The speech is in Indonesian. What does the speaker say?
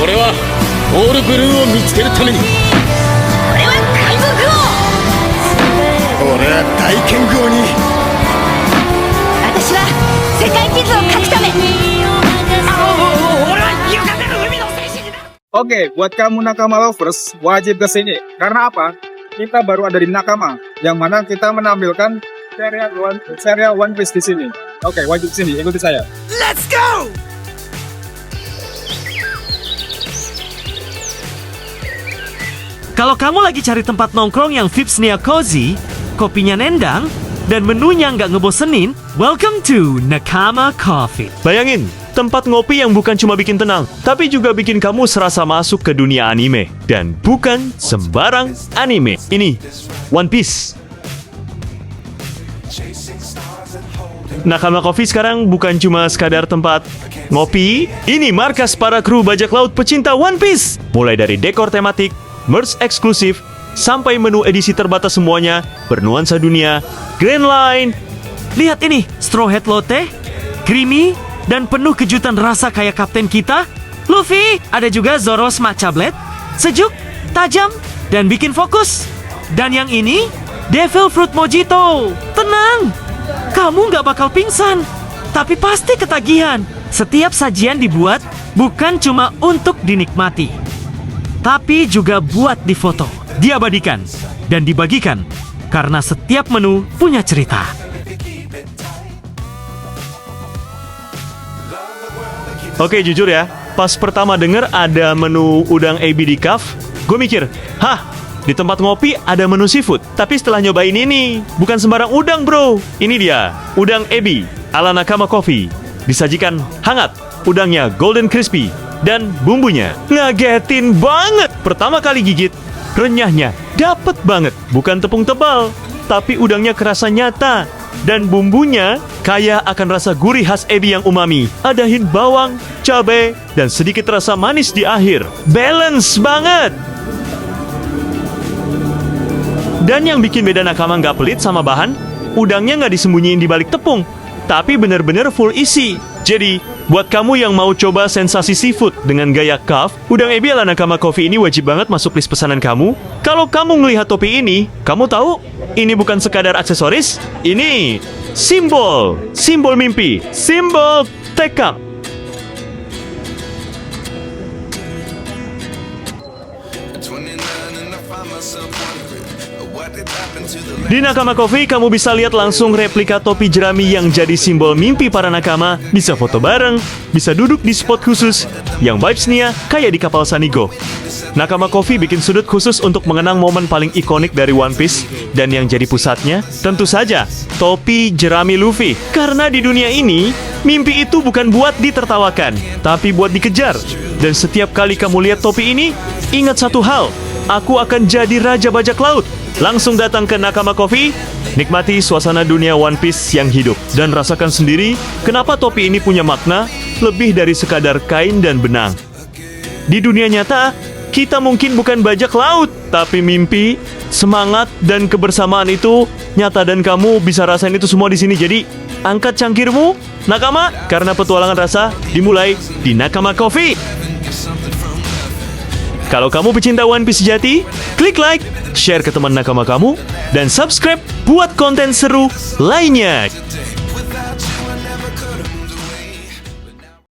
俺はオールブルーを見つけるために、俺は海賊王。俺は大剣豪に。私は世界地図を書くため。俺は歪んでる海の戦士になる。Oke, buat kamu Nakama Lovers, wajib kesini. Karena apa? Kita baru ada di Nakama, yang mana kita menampilkan serial One Piece di sini. Oke, wajib kesini, ikuti saya. Let's go. Kalau kamu lagi cari tempat nongkrong yang vibes-nya cozy, kopinya nendang, dan menunya nggak ngebosenin, welcome to Nakama Coffee. Bayangin, tempat ngopi yang bukan cuma bikin tenang, tapi juga bikin kamu serasa masuk ke dunia anime. Dan bukan sembarang anime. Ini One Piece. Nakama Coffee sekarang bukan cuma sekadar tempat ngopi, ini markas para kru bajak laut pecinta One Piece. Mulai dari dekor tematik, merch eksklusif, sampai menu edisi terbatas semuanya bernuansa dunia, Grand Line. Lihat ini, Straw Hat Latte, creamy, dan penuh kejutan rasa kayak kapten kita, Luffy. Ada juga Zoro's Matcha Blade, sejuk, tajam, dan bikin fokus. Dan yang ini, Devil Fruit Mojito. Tenang, kamu nggak bakal pingsan, tapi pasti ketagihan. Setiap sajian dibuat bukan cuma untuk dinikmati, tapi juga buat difoto, diabadikan, dan dibagikan. Karena setiap menu punya cerita. Oke, jujur ya, pas pertama denger ada menu udang ebi di Kaf, gue mikir, hah, di tempat ngopi ada menu seafood. Tapi setelah nyobain ini, bukan sembarang udang bro. Ini dia, udang ebi ala Nakama Coffee. Disajikan hangat, udangnya golden crispy, dan bumbunya ngagetin banget. Pertama kali gigit, renyahnya dapet banget. Bukan tepung tebal, tapi udangnya kerasa nyata. Dan bumbunya kaya akan rasa gurih khas ebi yang umami. Ada hint bawang, cabai, dan sedikit rasa manis di akhir. Balance banget. Dan yang bikin beda Nakama nggak pelit sama bahan, udangnya nggak disembunyiin di balik tepung, tapi bener-bener full isi. Jadi, buat kamu yang mau coba sensasi seafood dengan gaya Kaf, udang ebi ala Nakama Coffee ini wajib banget masuk list pesanan kamu. Kalau kamu ngelihat topi ini, kamu tahu ini bukan sekadar aksesoris, ini simbol mimpi, simbol tekad. Di Nakama Coffee, kamu bisa lihat langsung replika topi jerami yang jadi simbol mimpi para nakama, bisa foto bareng, bisa duduk di spot khusus, yang vibes-nya kayak di kapal Sanigo. Nakama Coffee bikin sudut khusus untuk mengenang momen paling ikonik dari One Piece, dan yang jadi pusatnya, tentu saja, topi jerami Luffy. Karena di dunia ini, mimpi itu bukan buat ditertawakan, tapi buat dikejar. Dan setiap kali kamu lihat topi ini, ingat satu hal, aku akan jadi raja bajak laut. Langsung datang ke Nakama Coffee, nikmati suasana dunia One Piece yang hidup, dan rasakan sendiri kenapa topi ini punya makna lebih dari sekadar kain dan benang. Di dunia nyata, kita mungkin bukan bajak laut, tapi mimpi, semangat, dan kebersamaan itu nyata, dan kamu bisa rasain itu semua di sini. Jadi, angkat cangkirmu, Nakama, karena petualangan rasa dimulai di Nakama Coffee. Kalau kamu pecinta One Piece sejati, klik like, share ke teman nakama kamu, dan subscribe buat konten seru lainnya.